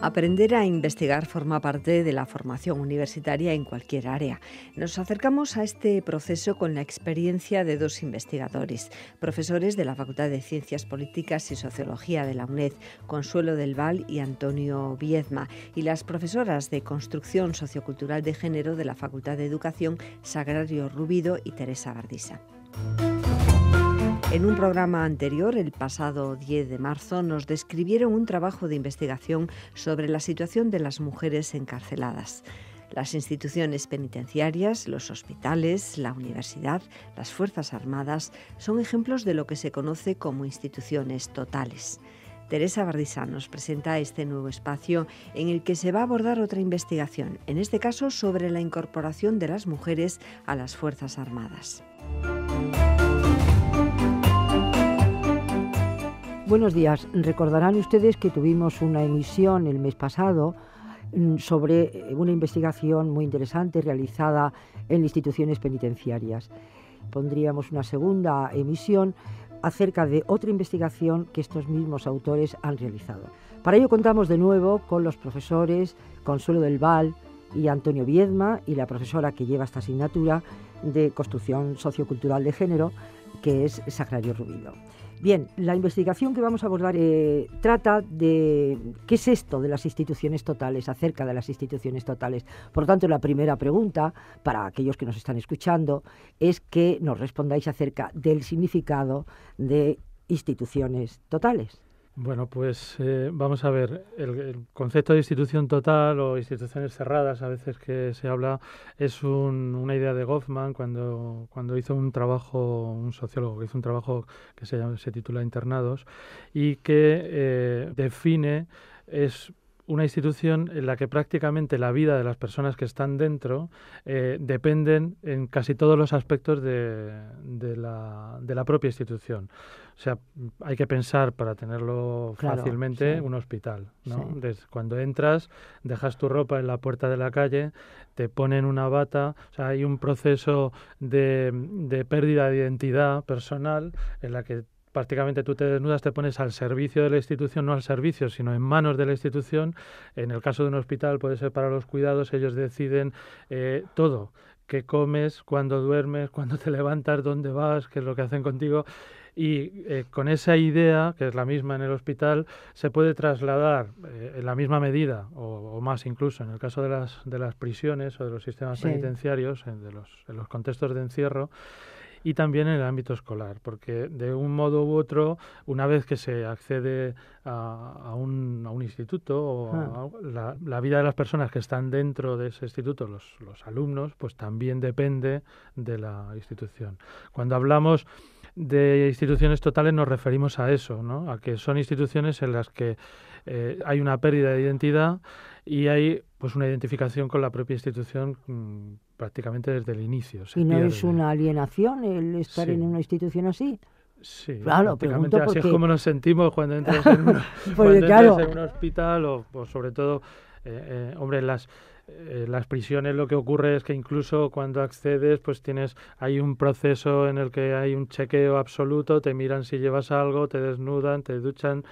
Aprender a investigar forma parte de la formación universitaria en cualquier área. Nos acercamos a este proceso con la experiencia de dos investigadores, profesores de la Facultad de Ciencias Políticas y Sociología de la UNED, Consuelo del Val y Antonio Viedma, y las profesoras de Construcción Sociocultural de Género de la Facultad de Educación, Sagrario Rubido y Teresa Bardisa. En un programa anterior, el pasado 10 de marzo, nos describieron un trabajo de investigación sobre la situación de las mujeres encarceladas. Las instituciones penitenciarias, los hospitales, la universidad, las Fuerzas Armadas son ejemplos de lo que se conoce como instituciones totales. Teresa Bardisa nos presenta este nuevo espacio en el que se va a abordar otra investigación, en este caso sobre la incorporación de las mujeres a las Fuerzas Armadas. Buenos días. Recordarán ustedes que tuvimos una emisión el mes pasado sobre una investigación muy interesante realizada en instituciones penitenciarias. Pondríamos una segunda emisión acerca de otra investigación que estos mismos autores han realizado. Para ello contamos de nuevo con los profesores Consuelo del Val y Antonio Viedma y la profesora que lleva esta asignatura de Construcción Sociocultural de Género, que es Sagrario Rubido. Bien, la investigación que vamos a abordar trata de qué es esto de las instituciones totales, acerca de las instituciones totales. Por lo tanto, la primera pregunta, para aquellos que nos están escuchando, es que nos respondáis acerca del significado de instituciones totales. Bueno, pues vamos a ver, el concepto de institución total o instituciones cerradas, a veces que se habla, es una idea de Goffman cuando hizo un trabajo, un sociólogo que hizo un trabajo que se titula Internados, y que define, es una institución en la que prácticamente la vida de las personas que están dentro dependen en casi todos los aspectos de la propia institución. O sea, hay que pensar, para tenerlo fácilmente, sí, un hospital, ¿no? Sí. Cuando entras, dejas tu ropa en la puerta de la calle, te ponen una bata, o sea, hay un proceso de pérdida de identidad personal en la que prácticamente tú te desnudas, te pones al servicio de la institución, no al servicio, sino en manos de la institución. En el caso de un hospital puede ser para los cuidados, ellos deciden todo, qué comes, cuándo duermes, cuándo te levantas, dónde vas, qué es lo que hacen contigo. Y con esa idea, que es la misma en el hospital, se puede trasladar en la misma medida, o más incluso, en el caso de las prisiones o de los sistemas penitenciarios, en los contextos de encierro, y también en el ámbito escolar, porque de un modo u otro, una vez que se accede a un instituto, o la vida de las personas que están dentro de ese instituto, los alumnos, pues también depende de la institución. Cuando hablamos de instituciones totales nos referimos a eso, ¿no? A que son instituciones en las que hay una pérdida de identidad y hay pues una identificación con la propia institución prácticamente desde el inicio. ¿Y no es una alienación el estar en una institución así? Sí, claro, prácticamente así porque... es como nos sentimos cuando entras en un hospital o sobre todo, hombre, las prisiones lo que ocurre es que incluso cuando accedes pues hay un proceso en el que hay un chequeo absoluto, te miran si llevas algo, te desnudan, te duchan,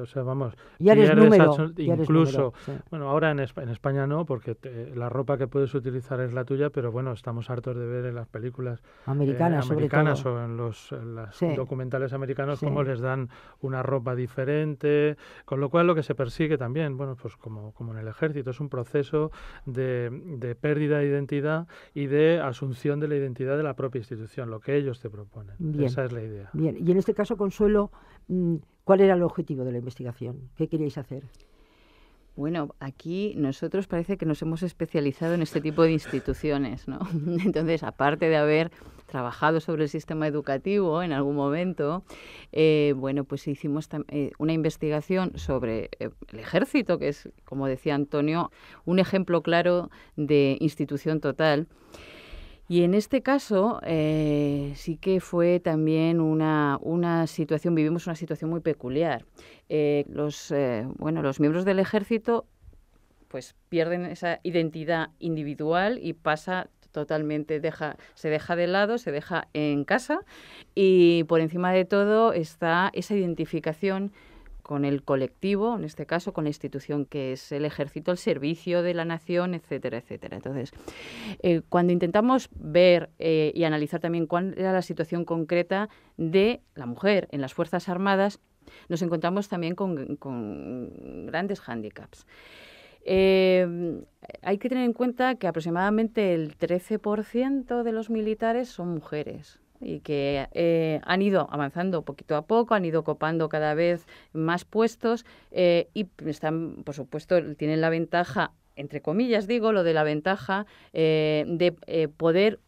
o sea, vamos, ya eres número, incluso, bueno, ahora en España no, porque la ropa que puedes utilizar es la tuya, pero bueno, estamos hartos de ver en las películas americanas o en los documentales americanos cómo les dan una ropa diferente, con lo cual lo que se persigue también, bueno, pues como en el ejército, es un proceso de pérdida de identidad y de asunción de la identidad de la propia institución, lo que ellos te proponen. Bien, esa es la idea. Bien, y en este caso, Consuelo, ¿cuál era el objetivo de la investigación? ¿Qué queríais hacer? Bueno, aquí nosotros parece que nos hemos especializado en este tipo de instituciones, ¿no? Entonces, aparte de haber trabajado sobre el sistema educativo en algún momento, bueno, pues hicimos una investigación sobre el ejército, que es, como decía Antonio, un ejemplo claro de institución total. Y en este caso sí que fue también una situación, vivimos una situación muy peculiar. Los miembros del ejército pues pierden esa identidad individual y pasa totalmente, se deja de lado, se deja en casa, y por encima de todo está esa identificación con el colectivo, en este caso con la institución que es el ejército, el servicio de la nación, etcétera, etcétera. Entonces, cuando intentamos ver y analizar también cuál era la situación concreta de la mujer en las Fuerzas Armadas, nos encontramos también con grandes hándicaps. Hay que tener en cuenta que aproximadamente el 13% de los militares son mujeres y que han ido avanzando poquito a poco, han ido ocupando cada vez más puestos y están, por supuesto, tienen la ventaja, entre comillas digo, lo de la ventaja de poder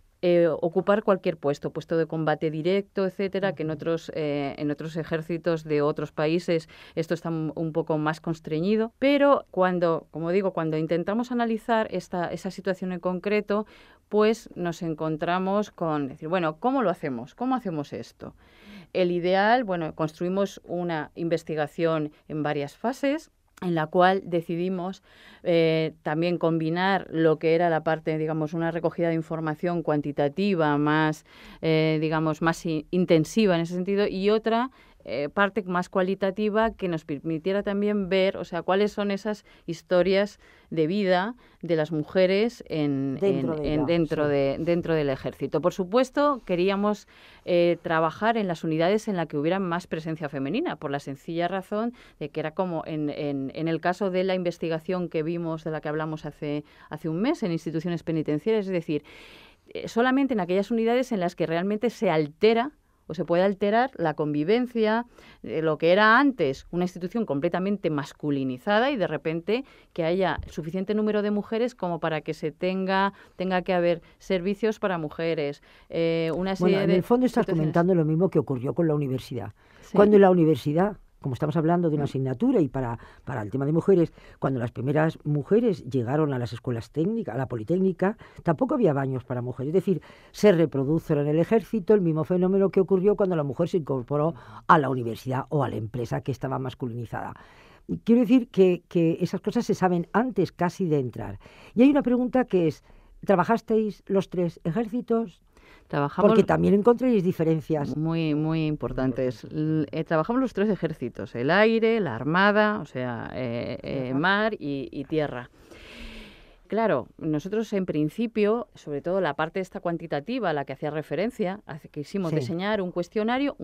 ocupar cualquier puesto de combate directo, etcétera, que en otros ejércitos de otros países esto está un poco más constreñido. Pero cuando intentamos analizar esa situación en concreto, pues nos encontramos con decir, bueno, ¿cómo lo hacemos? ¿Cómo hacemos esto? El ideal, bueno, construimos una investigación en varias fases, en la cual decidimos también combinar lo que era la parte, digamos, una recogida de información cuantitativa más, más intensiva en ese sentido, y otra parte más cualitativa que nos permitiera también ver, o sea, cuáles son esas historias de vida de las mujeres dentro del ejército. Por supuesto, queríamos trabajar en las unidades en las que hubiera más presencia femenina, por la sencilla razón de que era como en el caso de la investigación que vimos, de la que hablamos hace un mes en instituciones penitenciarias, es decir, solamente en aquellas unidades en las que realmente se altera o se puede alterar la convivencia de lo que era antes una institución completamente masculinizada y de repente que haya suficiente número de mujeres como para que se tenga que haber servicios para mujeres. En el fondo estás comentando lo mismo que ocurrió con la universidad. Sí. Cuando en la universidad, como estamos hablando de una asignatura y para el tema de mujeres, cuando las primeras mujeres llegaron a las escuelas técnicas, a la Politécnica, tampoco había baños para mujeres. Es decir, se reprodujo en el ejército el mismo fenómeno que ocurrió cuando la mujer se incorporó a la universidad o a la empresa que estaba masculinizada. Quiero decir que esas cosas se saben antes casi de entrar. Y hay una pregunta que es, ¿trabajasteis los tres ejércitos? Porque también encontréis diferencias. Muy, muy importantes. Trabajamos los tres ejércitos, el aire, la armada, o sea, mar y tierra. Claro, nosotros en principio, sobre todo la parte esta cuantitativa a la que hacía referencia, quisimos diseñar un cuestionario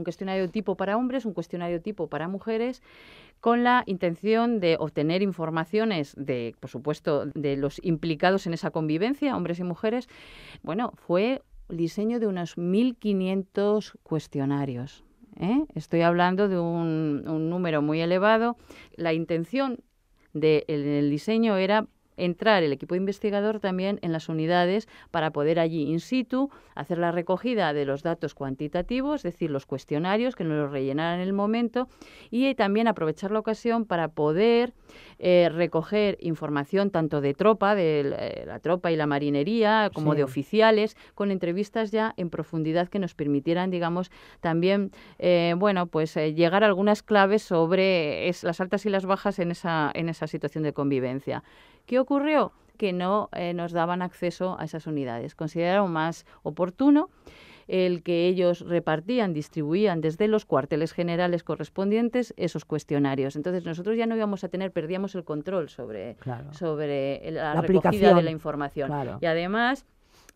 tipo para hombres, un cuestionario tipo para mujeres, con la intención de obtener informaciones por supuesto, de los implicados en esa convivencia, hombres y mujeres. Bueno, fue el diseño de unos 1.500 cuestionarios. Estoy hablando de un número muy elevado. La intención del diseño era entrar el equipo investigador también en las unidades para poder allí in situ hacer la recogida de los datos cuantitativos, es decir, los cuestionarios que nos los rellenaran en el momento y también aprovechar la ocasión para poder recoger información tanto de tropa, de la tropa y la marinería, como de oficiales, con entrevistas ya en profundidad que nos permitieran, digamos, también, llegar a algunas claves sobre las altas y las bajas en esa situación de convivencia. ¿Qué ocurrió? Que no nos daban acceso a esas unidades. Consideraron más oportuno el que ellos distribuían desde los cuarteles generales correspondientes esos cuestionarios. Entonces nosotros ya no íbamos a perdíamos el control sobre la recogida de la información. Claro. Y además,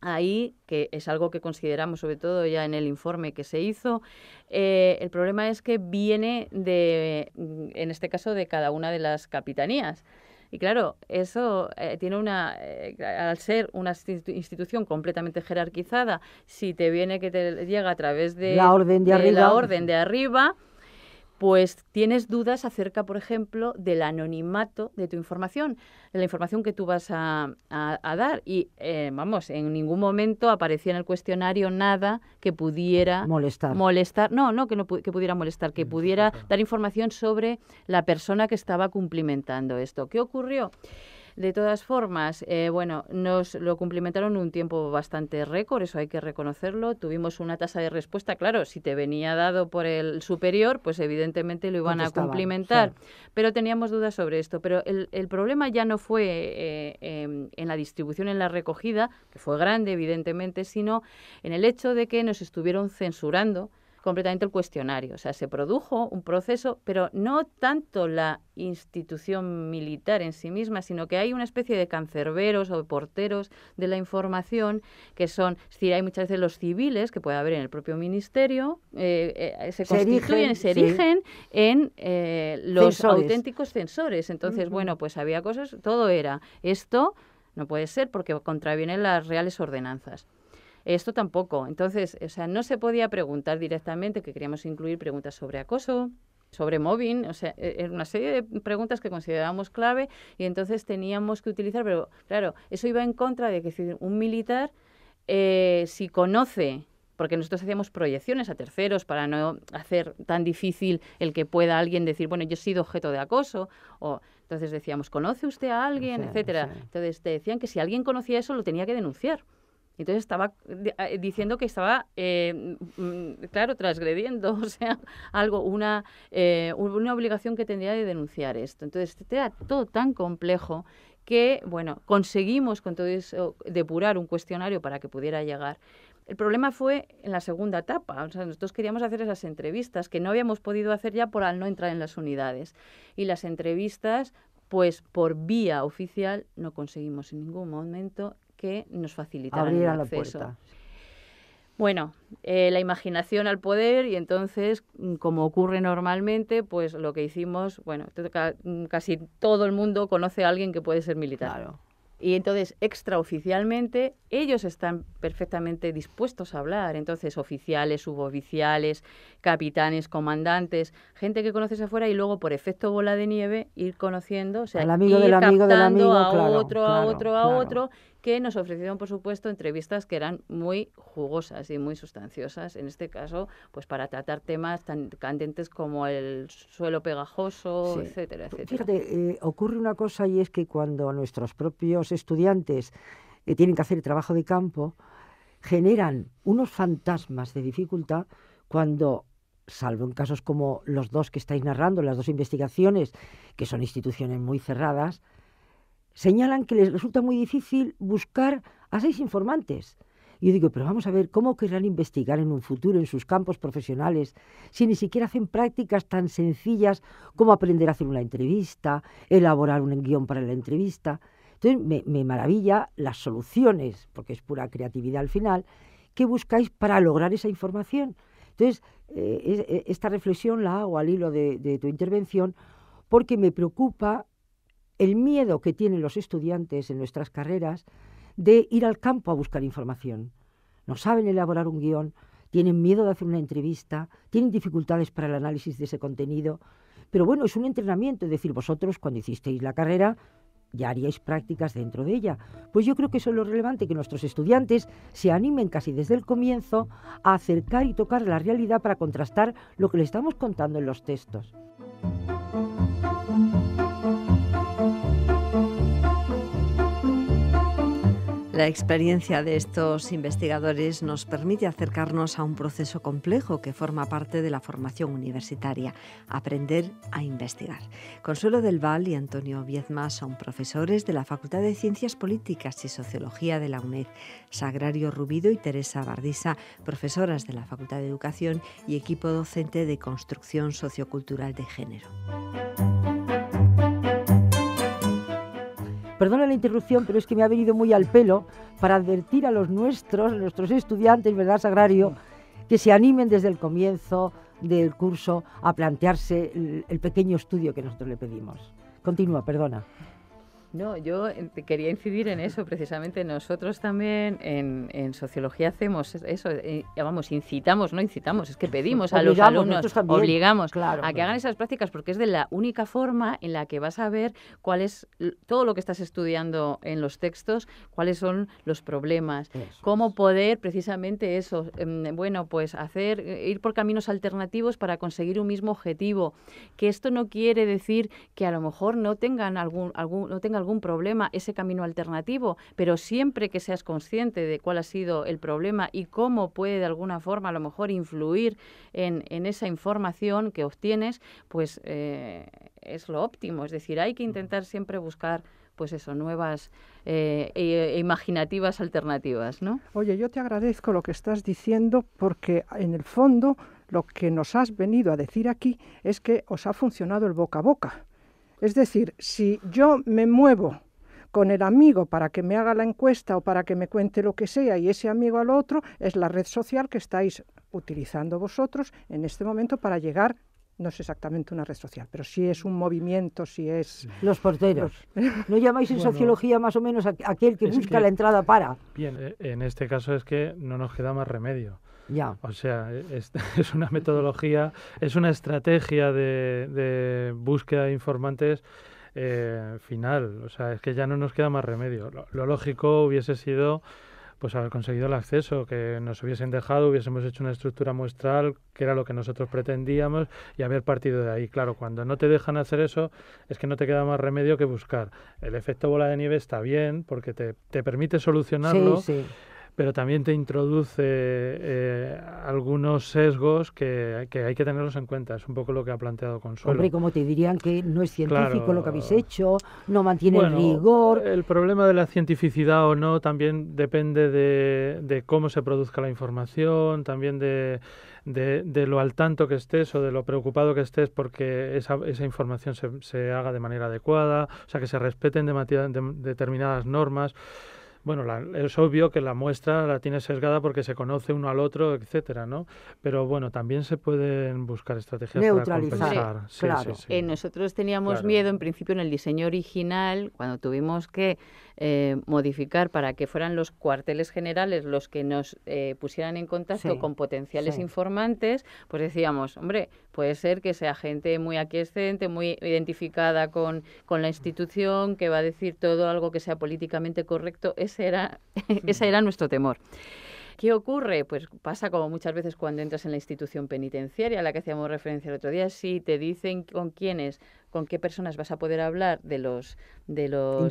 ahí, que es algo que consideramos sobre todo ya en el informe que se hizo, el problema es que viene en este caso, de cada una de las capitanías. Y claro, eso tiene al ser una institución completamente jerarquizada, si te viene que te llega a través de la orden de arriba, pues tienes dudas acerca, por ejemplo, del anonimato de tu información, de la información que tú vas a dar. Y, en ningún momento aparecía en el cuestionario nada que pudiera molestar. Que pudiera molestar, que pudiera dar información sobre la persona que estaba cumplimentando esto. ¿Qué ocurrió? De todas formas, nos lo cumplimentaron un tiempo bastante récord, eso hay que reconocerlo. Tuvimos una tasa de respuesta, claro, si te venía dado por el superior, pues evidentemente lo iban a cumplimentar. Sí. Pero teníamos dudas sobre esto. Pero el problema ya no fue en la distribución, en la recogida, que fue grande, evidentemente, sino en el hecho de que nos estuvieron censurando completamente el cuestionario. O sea, se produjo un proceso, pero no tanto la institución militar en sí misma, sino que hay una especie de cancerberos o de porteros de la información que son, es decir, hay muchas veces los civiles que puede haber en el propio ministerio, se erigen en los censores. Auténticos censores. Entonces, bueno, pues había cosas, todo era, esto no puede ser porque contravienen las reales ordenanzas. Esto tampoco. Entonces, o sea, no se podía preguntar directamente, que queríamos incluir preguntas sobre acoso, sobre mobbing, o sea, una serie de preguntas que considerábamos clave y entonces teníamos que utilizar, pero claro, eso iba en contra de que un militar, si conoce, porque nosotros hacíamos proyecciones a terceros para no hacer tan difícil el que pueda alguien decir, bueno, yo he sido objeto de acoso, o entonces decíamos, ¿conoce usted a alguien?, etcétera. Entonces te decían que si alguien conocía eso lo tenía que denunciar. Entonces estaba diciendo que estaba, claro, transgrediendo, o sea, una obligación que tendría de denunciar esto. Entonces era todo tan complejo que, bueno, conseguimos con todo eso depurar un cuestionario para que pudiera llegar. El problema fue en la segunda etapa. O sea, nosotros queríamos hacer esas entrevistas que no habíamos podido hacer ya por al no entrar en las unidades. Y las entrevistas, pues por vía oficial, no conseguimos en ningún momento que nos facilitaran el acceso. La puerta. Bueno, la imaginación al poder y entonces, como ocurre normalmente, pues lo que hicimos, bueno, casi todo el mundo conoce a alguien que puede ser militar. Claro. Y entonces, extraoficialmente, ellos están perfectamente dispuestos a hablar. Entonces, oficiales, suboficiales, capitanes, comandantes, gente que conoces afuera y luego, por efecto bola de nieve, ir conociendo, o sea, al amigo ir del amigo del amigo, captando a claro, otro, claro, a otro, claro. a otro, que nos ofrecieron, por supuesto, entrevistas que eran muy jugosas y muy sustanciosas, en este caso, pues para tratar temas tan candentes como el suelo pegajoso, Sí. etcétera, etcétera. Fíjate, ocurre una cosa y es que cuando nuestros propios estudiantes tienen que hacer trabajo de campo, generan unos fantasmas de dificultad cuando, salvo en casos como los dos que estáis narrando, las dos investigaciones, que son instituciones muy cerradas, señalan que les resulta muy difícil buscar a 6 informantes. Y yo digo, pero vamos a ver, ¿cómo querrán investigar en un futuro en sus campos profesionales si ni siquiera hacen prácticas tan sencillas como aprender a hacer una entrevista, elaborar un guión para la entrevista? Entonces me maravilla las soluciones, porque es pura creatividad al final, que buscáis para lograr esa información. Entonces, esta reflexión la hago al hilo de tu intervención porque me preocupa el miedo que tienen los estudiantes en nuestras carreras de ir al campo a buscar información. No saben elaborar un guión, tienen miedo de hacer una entrevista, tienen dificultades para el análisis de ese contenido. Pero bueno, es un entrenamiento, es decir, vosotros cuando hicisteis la carrera ya haríais prácticas dentro de ella. Pues yo creo que eso es lo relevante, que nuestros estudiantes se animen casi desde el comienzo a acercar y tocar la realidad para contrastar lo que les estamos contando en los textos. La experiencia de estos investigadores nos permite acercarnos a un proceso complejo que forma parte de la formación universitaria, aprender a investigar. Consuelo del Val y Antonio Viezma son profesores de la Facultad de Ciencias Políticas y Sociología de la UNED, Sagrario Rubido y Teresa Bardisa, profesoras de la Facultad de Educación y equipo docente de Construcción Sociocultural de Género. Perdona la interrupción, pero es que me ha venido muy al pelo para advertir a nuestros estudiantes, ¿verdad, Sagrario?, que se animen desde el comienzo del curso a plantearse el pequeño estudio que nosotros le pedimos. Continúa, perdona. No, yo quería incidir en eso, precisamente. Nosotros también en sociología hacemos eso, incitamos, es que pedimos a los alumnos, obligamos a que hagan esas prácticas, porque es de la única forma en la que vas a ver cuál es todo lo que estás estudiando en los textos, cuáles son los problemas, cómo poder precisamente eso, pues ir por caminos alternativos para conseguir un mismo objetivo. Que esto no quiere decir que a lo mejor no tenga algún problema ese camino alternativo, pero siempre que seas consciente de cuál ha sido el problema y cómo puede de alguna forma a lo mejor influir en esa información que obtienes, pues es lo óptimo. Es decir, hay que intentar siempre buscar pues eso, nuevas imaginativas alternativas, ¿no? Oye, yo te agradezco lo que estás diciendo porque en el fondo lo que nos has venido a decir aquí es que os ha funcionado el boca a boca. Es decir, si yo me muevo con el amigo para que me haga la encuesta o para que me cuente lo que sea y ese amigo al otro, es la red social que estáis utilizando vosotros en este momento para llegar, no es exactamente una red social, pero sí es un movimiento, sí es... Los porteros. ¿No llamáis en sociología más o menos a aquel que busca la entrada para? Bien, en este caso es que no nos queda más remedio. Ya. O sea, es una metodología, es una estrategia de búsqueda de informantes final. O sea, es que ya no nos queda más remedio. Lo lógico hubiese sido pues haber conseguido el acceso, que nos hubiesen dejado, hubiésemos hecho una estructura muestral, que era lo que nosotros pretendíamos, y haber partido de ahí. Claro, cuando no te dejan hacer eso, es que no te queda más remedio que buscar. El efecto bola de nieve está bien, porque te permite solucionarlo, Sí, sí. pero también te introduce algunos sesgos que hay que tenerlos en cuenta. Es un poco lo que ha planteado Consuelo. Hombre, como te dirían que no es científico Claro. lo que habéis hecho, no mantiene el Bueno, rigor. el problema de la cientificidad o no también depende de cómo se produzca la información, también de lo al tanto que estés o de lo preocupado que estés porque esa información se haga de manera adecuada, o sea, que se respeten determinadas normas. Bueno, es obvio que la muestra la tiene sesgada porque se conoce uno al otro, etcétera, ¿no? Pero bueno, también se pueden buscar estrategias Neutralizar, para compensar. Sí, claro. sí, sí. Nosotros teníamos Claro. miedo, en principio, en el diseño original, cuando tuvimos que modificar para que fueran los cuarteles generales los que nos pusieran en contacto Sí, con potenciales sí. informantes, pues decíamos, hombre, puede ser que sea gente muy aquiescente, muy identificada con la institución, que va a decir todo algo que sea políticamente correcto. Ese era nuestro temor. ¿Qué ocurre? Pues pasa como muchas veces cuando entras en la institución penitenciaria, a la que hacíamos referencia el otro día. Si te dicen con qué personas vas a poder hablar de los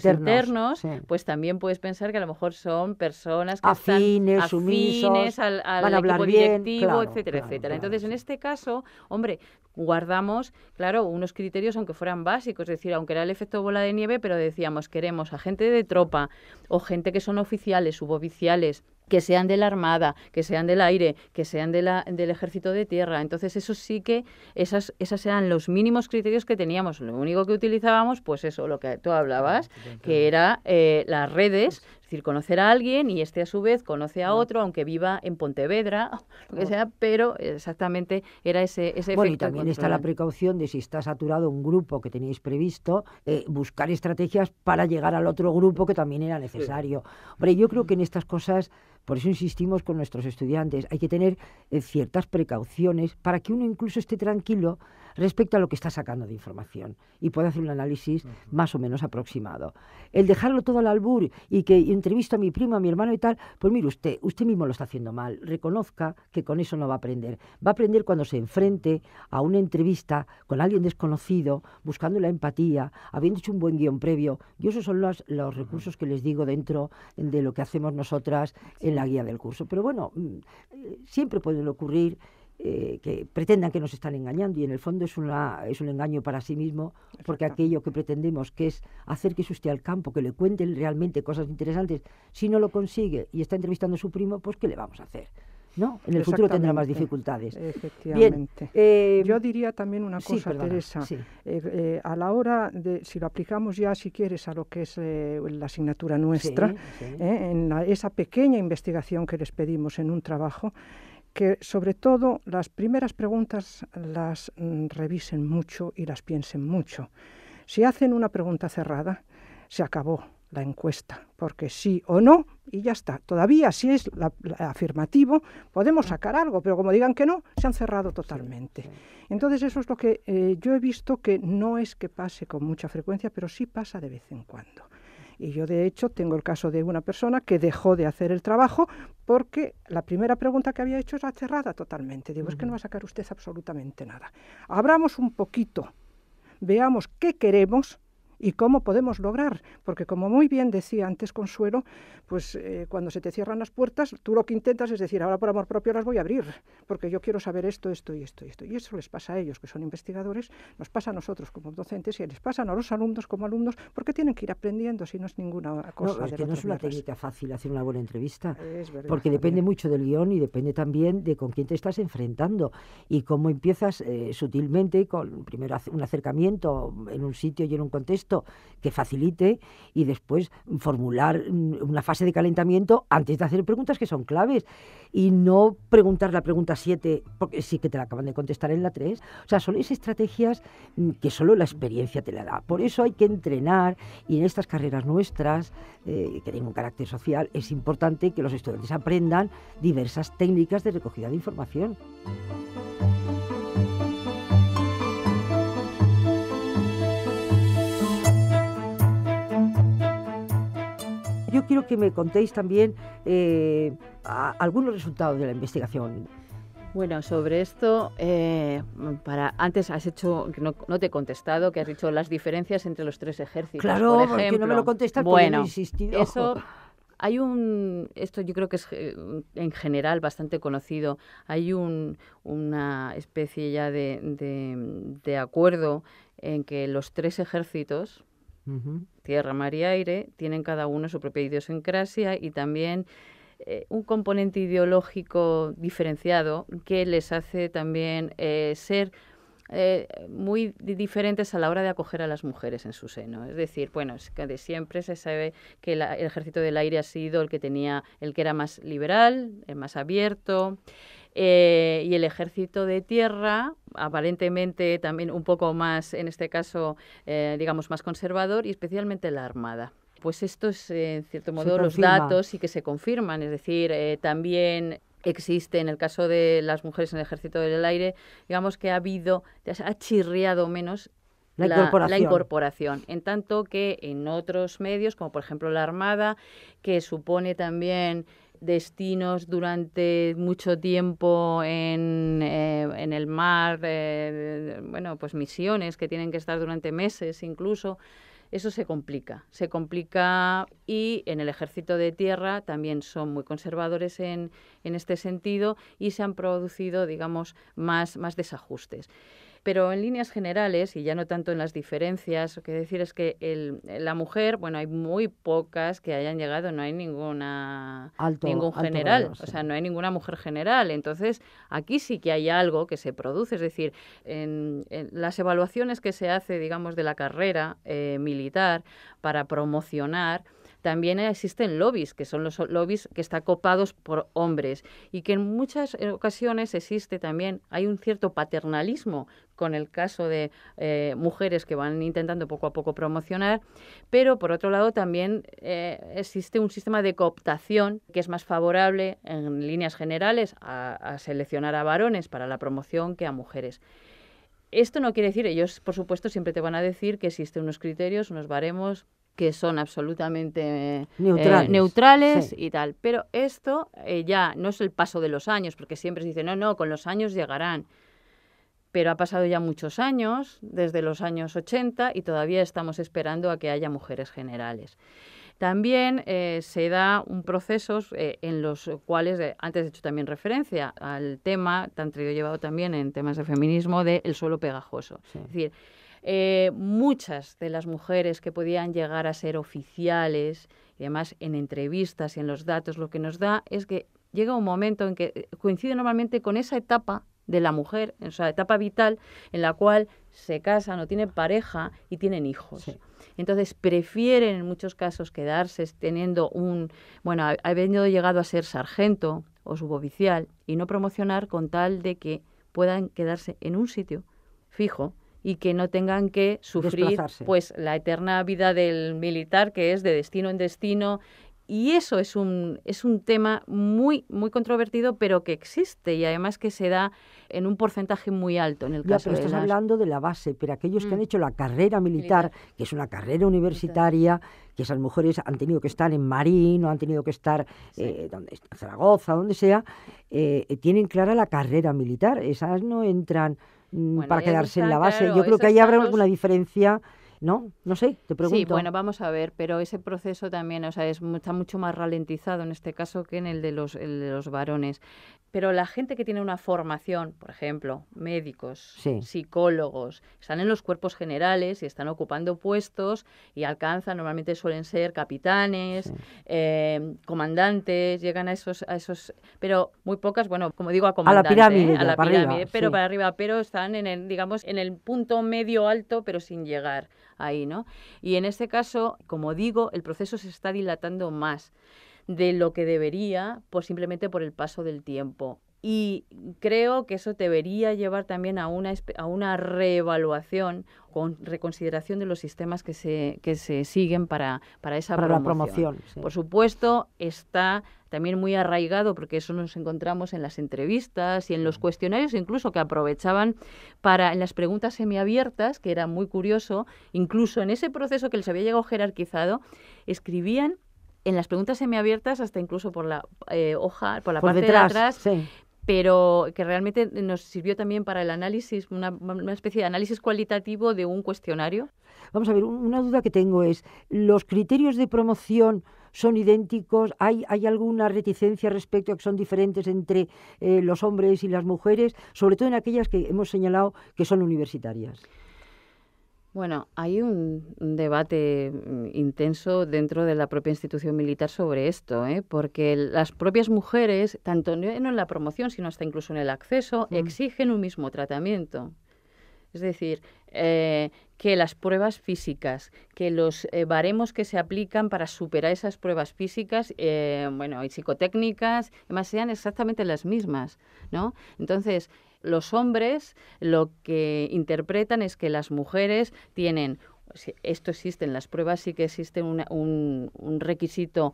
internos, sí. pues también puedes pensar que a lo mejor son personas que Afines, están sumisos, afines al van a hablar equipo bien, directivo, claro, etcétera, claro, etcétera. claro, Entonces, en sí. este caso, hombre, guardamos, claro, unos criterios aunque fueran básicos, es decir, aunque era el efecto bola de nieve, pero decíamos, queremos a gente de tropa o gente que son oficiales, suboficiales, que sean de la Armada, que sean del aire, que sean del Ejército de Tierra. Entonces, eso sí que, esas eran los mínimos criterios que teníamos. Lo único que utilizábamos, pues eso, lo que tú hablabas, que era las redes, es decir, conocer a alguien y este a su vez conoce a otro, aunque viva en Pontevedra, lo que sea, pero exactamente era ese efecto. Bueno, y también está la precaución de si está saturado un grupo que teníais previsto, buscar estrategias para llegar al otro grupo que también era necesario. Hombre, yo creo que en estas cosas, por eso insistimos con nuestros estudiantes, hay que tener ciertas precauciones para que uno incluso esté tranquilo respecto a lo que está sacando de información y pueda hacer un análisis más o menos aproximado. El dejarlo todo al albur y que entrevisto a mi primo, a mi hermano y tal, pues mire usted mismo lo está haciendo mal. Reconozca que con eso no va a aprender. Va a aprender cuando se enfrente a una entrevista con alguien desconocido, buscando la empatía, habiendo hecho un buen guión previo. Y esos son los recursos que les digo dentro de lo que hacemos nosotras en la guía del curso. Pero bueno, siempre pueden ocurrir que pretendan que nos están engañando y en el fondo es un engaño para sí mismo, porque aquello que pretendemos, que es hacer que se usted al campo, que le cuenten realmente cosas interesantes, si no lo consigue y está entrevistando a su primo, pues ¿qué le vamos a hacer? ¿No? En el futuro tendrá más dificultades. Efectivamente. Bien, yo diría también una cosa, perdona, Teresa. sí. A la hora de, si lo aplicamos ya, si quieres, a lo que es la asignatura nuestra, Sí. En esa pequeña investigación que les pedimos en un trabajo, que sobre todo las primeras preguntas las revisen mucho y las piensen mucho. Si hacen una pregunta cerrada, se acabó la encuesta, porque sí o no, y ya está. Todavía, si es afirmativo, podemos sacar algo, pero como digan que no, se han cerrado totalmente. Sí. Entonces, eso es lo que yo he visto, que no es que pase con mucha frecuencia, pero sí pasa de vez en cuando. Y yo, de hecho, tengo el caso de una persona que dejó de hacer el trabajo porque la primera pregunta que había hecho era cerrada totalmente. Digo, es que no va a sacar usted absolutamente nada. Abramos un poquito, veamos qué queremos ¿Y cómo podemos lograr? Porque como muy bien decía antes Consuelo, pues cuando se te cierran las puertas, tú lo que intentas es decir, ahora por amor propio las voy a abrir, porque yo quiero saber esto, esto y esto y esto. Y eso les pasa a ellos, que son investigadores, nos pasa a nosotros como docentes y les pasan a los alumnos como alumnos, porque tienen que ir aprendiendo, si no es ninguna cosa. No, es que no es una técnica fácil hacer una buena entrevista, es verdad, porque depende mucho del guión y depende también de con quién te estás enfrentando y cómo empiezas sutilmente con primero un acercamiento en un sitio y en un contexto que facilite y después formular una fase de calentamiento antes de hacer preguntas que son claves y no preguntar la pregunta 7 porque sí que te la acaban de contestar en la 3. O sea, son esas estrategias que solo la experiencia te la da. Por eso hay que entrenar y en estas carreras nuestras, que tienen un carácter social, es importante que los estudiantes aprendan diversas técnicas de recogida de información. Yo quiero que me contéis también algunos resultados de la investigación. Bueno, sobre esto, antes has hecho, no te he contestado, que has dicho las diferencias entre los 3 ejércitos. Claro, por ejemplo. porque no me lo contestas, bueno, porque no he insistido. Esto yo creo que es en general bastante conocido. Hay una especie ya de acuerdo en que los 3 ejércitos, tierra, mar y aire, tienen cada uno su propia idiosincrasia y también un componente ideológico diferenciado que les hace también ser muy diferentes a la hora de acoger a las mujeres en su seno. Es decir, bueno, es que de siempre se sabe que el ejército del aire ha sido el que era más liberal, el más abierto, y el ejército de tierra, aparentemente también un poco más, en este caso, digamos, más conservador, y especialmente la Armada. Pues esto es, en cierto modo, los datos y que se confirman. Es decir, también existe, en el caso de las mujeres en el ejército del aire, digamos que ha chirriado menos la incorporación, en tanto que en otros medios, como por ejemplo la Armada, que supone también destinos durante mucho tiempo en el mar, bueno, pues misiones que tienen que estar durante meses incluso. Eso se complica y en el ejército de tierra también son muy conservadores en este sentido y se han producido, digamos, más desajustes. Pero en líneas generales, y ya no tanto en las diferencias, lo que decir es que la mujer, bueno, hay muy pocas que hayan llegado, no hay ningún general, grado, sí. O sea, no hay ninguna mujer general. Entonces, aquí sí que hay algo que se produce, es decir, en las evaluaciones que se hace, digamos, de la carrera militar para promocionar, también existen lobbies, que son los lobbies que están copados por hombres y que en muchas ocasiones hay un cierto paternalismo con el caso de mujeres que van intentando poco a poco promocionar, pero por otro lado también existe un sistema de cooptación que es más favorable en líneas generales a seleccionar a varones para la promoción que a mujeres. Esto no quiere decir, ellos por supuesto siempre te van a decir que existen unos criterios, unos baremos que son absolutamente neutrales sí. Y tal. Pero esto ya no es el paso de los años, porque siempre se dice, no, con los años llegarán. Pero ha pasado ya muchos años, desde los años 80, y todavía estamos esperando a que haya mujeres generales. También se da un proceso en los cuales, antes he hecho también referencia al tema, tanto yo he llevado también en temas de feminismo, del suelo pegajoso. Sí. Es decir, muchas de las mujeres que podían llegar a ser oficiales, y además en entrevistas y en los datos, lo que nos da es que llega un momento en que coincide normalmente con esa etapa de la mujer, en su etapa vital, en la cual se casan o tienen pareja y tienen hijos. Sí. Entonces prefieren en muchos casos quedarse teniendo habiendo llegado a ser sargento o suboficial y no promocionar con tal de que puedan quedarse en un sitio fijo y que no tengan que sufrir pues la eterna vida del militar, que es de destino en destino. Y eso es un tema muy, muy controvertido, pero que existe y además que se da en un porcentaje muy alto en el caso de estás hablando de la base, pero aquellos que han hecho la carrera militar, que es una carrera universitaria, que esas mujeres han tenido que estar en Marín o han tenido que estar en Zaragoza, donde sea, tienen clara la carrera militar. Esas no entran para quedarse en la base. Yo creo que ahí habrá alguna diferencia ¿no? No sé, te pregunto. Sí, bueno, vamos a ver, pero ese proceso también, o sea, está mucho más ralentizado en este caso que en el de los varones. Pero la gente que tiene una formación, por ejemplo, médicos, Sí. psicólogos, están en los cuerpos generales y están ocupando puestos y alcanzan, normalmente suelen ser capitanes, comandantes, llegan a esos, pero muy pocas, bueno, como digo, a comandantes, pirámide, a la para pirámide, arriba, pero sí. para arriba, pero están en el, digamos, en el punto medio alto, pero sin llegar ahí, ¿no? Y en este caso, como digo, el proceso se está dilatando más de lo que debería, simplemente por el paso del tiempo. Y creo que eso debería llevar también a una reevaluación con reconsideración de los sistemas que se siguen para esa Para promoción. la promoción, sí. Por supuesto, está también muy arraigado, porque eso nos encontramos en las entrevistas y en los cuestionarios, incluso que aprovechaban en las preguntas semiabiertas, que era muy curioso, incluso en ese proceso que les había llegado jerarquizado, escribían en las preguntas semiabiertas, hasta incluso por la hoja, por la parte detrás, de atrás, sí. pero que realmente nos sirvió también para el análisis, una especie de análisis cualitativo de un cuestionario. Vamos a ver, una duda que tengo es, ¿los criterios de promoción son idénticos? ¿Hay alguna reticencia respecto a que son diferentes entre los hombres y las mujeres? Sobre todo en aquellas que hemos señalado que son universitarias. Bueno, hay un debate intenso dentro de la propia institución militar sobre esto, porque las propias mujeres, tanto no en la promoción, sino hasta incluso en el acceso, exigen un mismo tratamiento. Es decir, que las pruebas físicas, que los baremos que se aplican para superar esas pruebas físicas, y psicotécnicas, además sean exactamente las mismas, ¿no? Entonces, los hombres lo que interpretan es que las mujeres tienen, esto existe en las pruebas, sí que existe un requisito,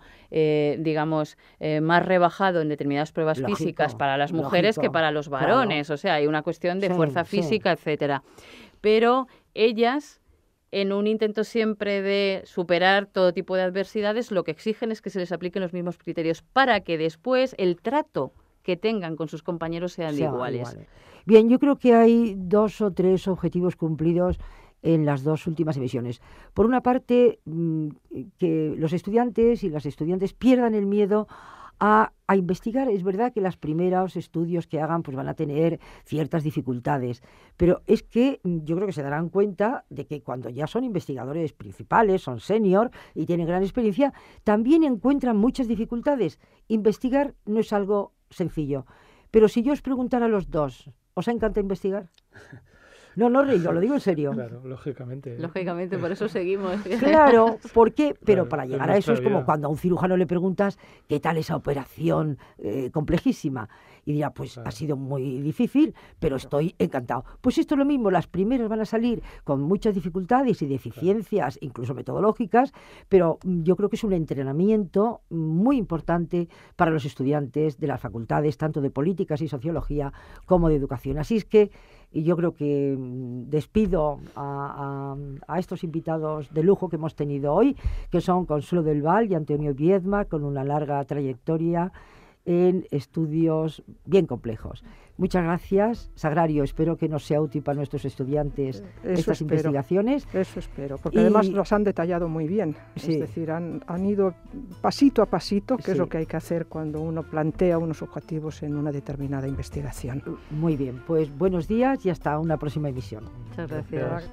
más rebajado en determinadas pruebas físicas para las mujeres que para los varones. Claro. O sea, hay una cuestión de fuerza física, etcétera. Pero ellas, en un intento siempre de superar todo tipo de adversidades, lo que exigen es que se les apliquen los mismos criterios para que después el trato que tengan con sus compañeros sean iguales. Bien, yo creo que hay 2 o 3 objetivos cumplidos en las 2 últimas emisiones. Por una parte, que los estudiantes y las estudiantes pierdan el miedo a investigar. Es verdad que los primeros estudios que hagan pues van a tener ciertas dificultades, pero es que yo creo que se darán cuenta de que cuando ya son investigadores principales, son senior y tienen gran experiencia, también encuentran muchas dificultades. Investigar no es algo sencillo. Pero si yo os preguntara a los dos, ¿os encanta investigar? No río, lo digo en serio. Claro, lógicamente. Lógicamente, por eso seguimos. Claro, ¿por qué? Pero claro, para llegar a eso es como vida. cuando a un cirujano le preguntas qué tal esa operación complejísima. Y dirá, pues claro. Ha sido muy difícil, pero estoy encantado. Pues esto es lo mismo, las primeras van a salir con muchas dificultades y deficiencias, incluso metodológicas, pero yo creo que es un entrenamiento muy importante para los estudiantes de las facultades, tanto de políticas y sociología como de educación. Así es que y yo creo que despido a estos invitados de lujo que hemos tenido hoy, que son Consuelo del Val y Antonio Viedma, con una larga trayectoria en estudios bien complejos. Muchas gracias, Sagrario. Espero que nos sea útil para nuestros estudiantes estas investigaciones. Eso espero, porque además los han detallado muy bien. Sí. Es decir, han ido pasito a pasito, que es lo que hay que hacer cuando uno plantea unos objetivos en una determinada investigación. Muy bien, pues buenos días y hasta una próxima emisión. Muchas gracias.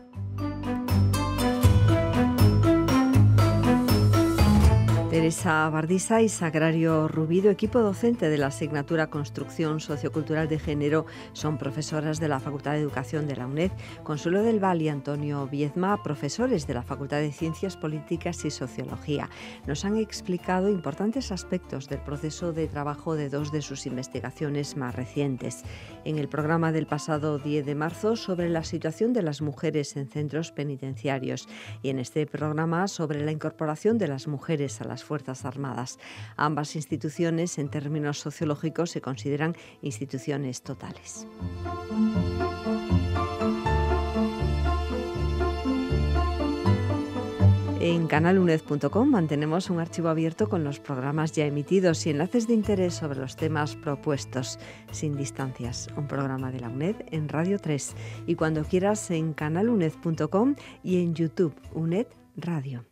Teresa Bardisa y Sagrario Rubido, equipo docente de la asignatura Construcción Sociocultural de Género, son profesoras de la Facultad de Educación de la UNED. Consuelo del Val y Antonio Viedma, profesores de la Facultad de Ciencias Políticas y Sociología. Nos han explicado importantes aspectos del proceso de trabajo de 2 de sus investigaciones más recientes. En el programa del pasado 10 de marzo sobre la situación de las mujeres en centros penitenciarios y en este programa sobre la incorporación de las mujeres a las Fuerzas Armadas. Ambas instituciones, en términos sociológicos, se consideran instituciones totales. En canaluned.com mantenemos un archivo abierto con los programas ya emitidos y enlaces de interés sobre los temas propuestos. Sin distancias, un programa de la UNED en Radio 3. Y cuando quieras en canaluned.com y en YouTube, UNED Radio.